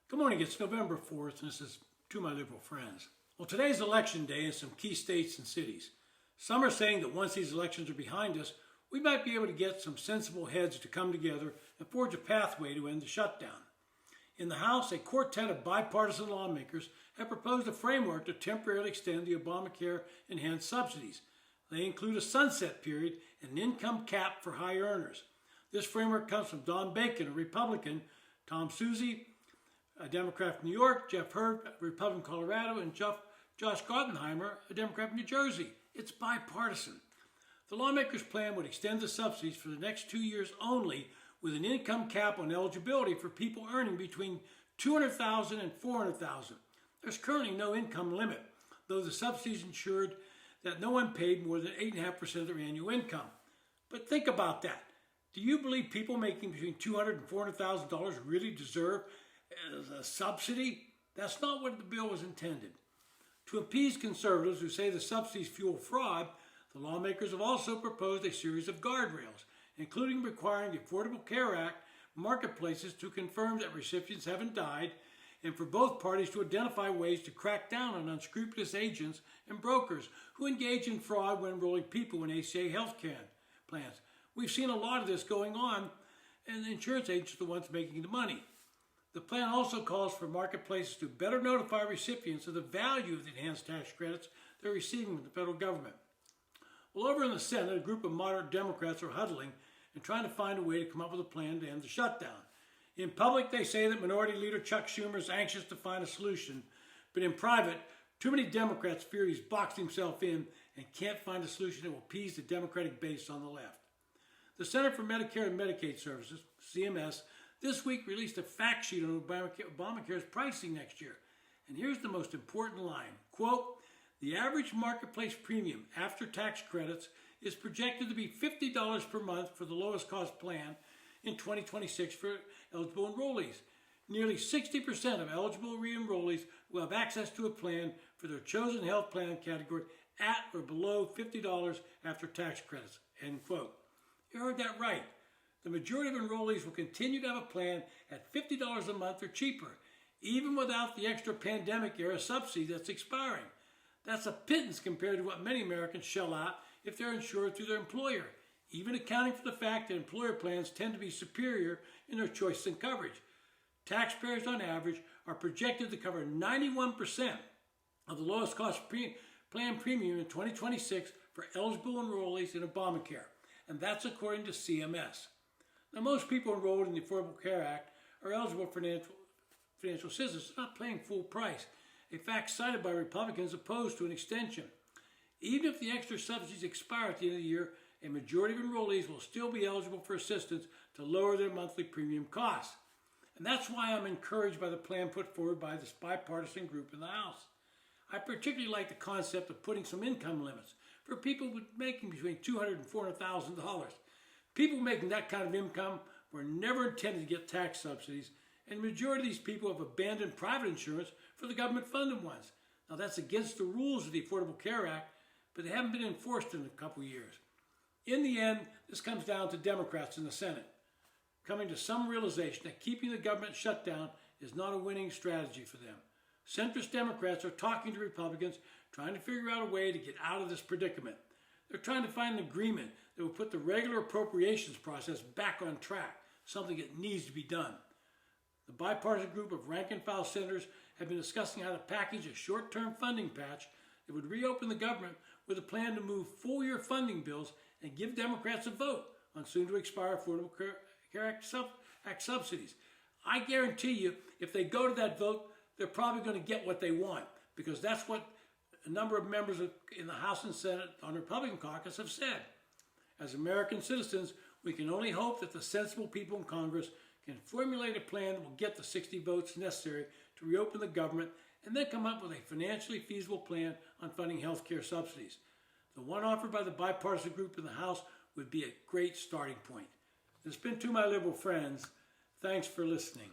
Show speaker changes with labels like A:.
A: Good morning, it's November 4th, and this is To My Liberal Friends. Well, today's election day in some key states and cities. Some are saying that once these elections are behind us, we might be able to get some sensible heads to come together and forge a pathway to end the shutdown. In the House, a quartet of bipartisan lawmakers have proposed a framework to temporarily extend the Obamacare enhanced subsidies. They include a sunset period and an income cap for high earners. This framework comes from Don Bacon, a Republican, Tom Suozzi, a Democrat from New York, Jeff Hurd, a Republican from Colorado, and Josh Gottenheimer, a Democrat from New Jersey. It's bipartisan. The lawmakers' plan would extend the subsidies for the next 2 years only, with an income cap on eligibility for people earning between $200,000 and $400,000. There's currently no income limit, though the subsidies ensured that no one paid more than 8.5% of their annual income. But think about that. Do you believe people making between $200,000 and $400,000 really deserve a subsidy? That's not what the bill was intended. To appease conservatives who say the subsidies fuel fraud, the lawmakers have also proposed a series of guardrails, including requiring the Affordable Care Act marketplaces to confirm that recipients haven't died, and for both parties to identify ways to crack down on unscrupulous agents and brokers who engage in fraud when enrolling people in ACA health care plans. We've seen a lot of this going on, and the insurance agents are the ones making the money. The plan also calls for marketplaces to better notify recipients of the value of the enhanced tax credits they're receiving from the federal government. Well, over in the Senate, a group of moderate Democrats are huddling and trying to find a way to come up with a plan to end the shutdown. In public, they say that Minority Leader Chuck Schumer is anxious to find a solution, but in private, too many Democrats fear he's boxed himself in and can't find a solution that will appease the Democratic base on the left. The Center for Medicare and Medicaid Services, CMS, this week released a fact sheet on Obamacare's pricing next year. And here's the most important line. Quote, the average marketplace premium after tax credits is projected to be $50 per month for the lowest cost plan in 2026 for eligible enrollees. Nearly 60% of eligible re-enrollees will have access to a plan for their chosen health plan category at or below $50 after tax credits, end quote. You heard that right. The majority of enrollees will continue to have a plan at $50 a month or cheaper, even without the extra pandemic-era subsidy that's expiring. That's a pittance compared to what many Americans shell out if they're insured through their employer, even accounting for the fact that employer plans tend to be superior in their choice and coverage. Taxpayers, on average, are projected to cover 91% of the lowest cost plan premium in 2026 for eligible enrollees in Obamacare, and that's according to CMS. Now, most people enrolled in the Affordable Care Act are eligible for financial assistance. They're not paying full price, a fact cited by Republicans opposed to an extension. Even if the extra subsidies expire at the end of the year, a majority of enrollees will still be eligible for assistance to lower their monthly premium costs. And that's why I'm encouraged by the plan put forward by this bipartisan group in the House. I particularly like the concept of putting some income limits for people making between $200,000 and $400,000. People making that kind of income were never intended to get tax subsidies, and the majority of these people have abandoned private insurance for the government-funded ones. Now, that's against the rules of the Affordable Care Act, but they haven't been enforced in a couple years. In the end, this comes down to Democrats in the Senate coming to some realization that keeping the government shut down is not a winning strategy for them. Centrist Democrats are talking to Republicans, trying to figure out a way to get out of this predicament. They're trying to find an agreement that will put the regular appropriations process back on track, something that needs to be done. The bipartisan group of rank-and-file senators have been discussing how to package a short-term funding patch that would reopen the government with a plan to move full-year funding bills and give Democrats a vote on soon-to-expire Affordable Care Act subsidies. I guarantee you, if they go to that vote, they're probably going to get what they want, because that's what a number of members in the House and Senate on the Republican caucus have said. As American citizens, we can only hope that the sensible people in Congress can formulate a plan that will get the 60 votes necessary to reopen the government and then come up with a financially feasible plan on funding health care subsidies. The one offered by the bipartisan group in the House would be a great starting point. It's been To My Liberal Friends. Thanks for listening.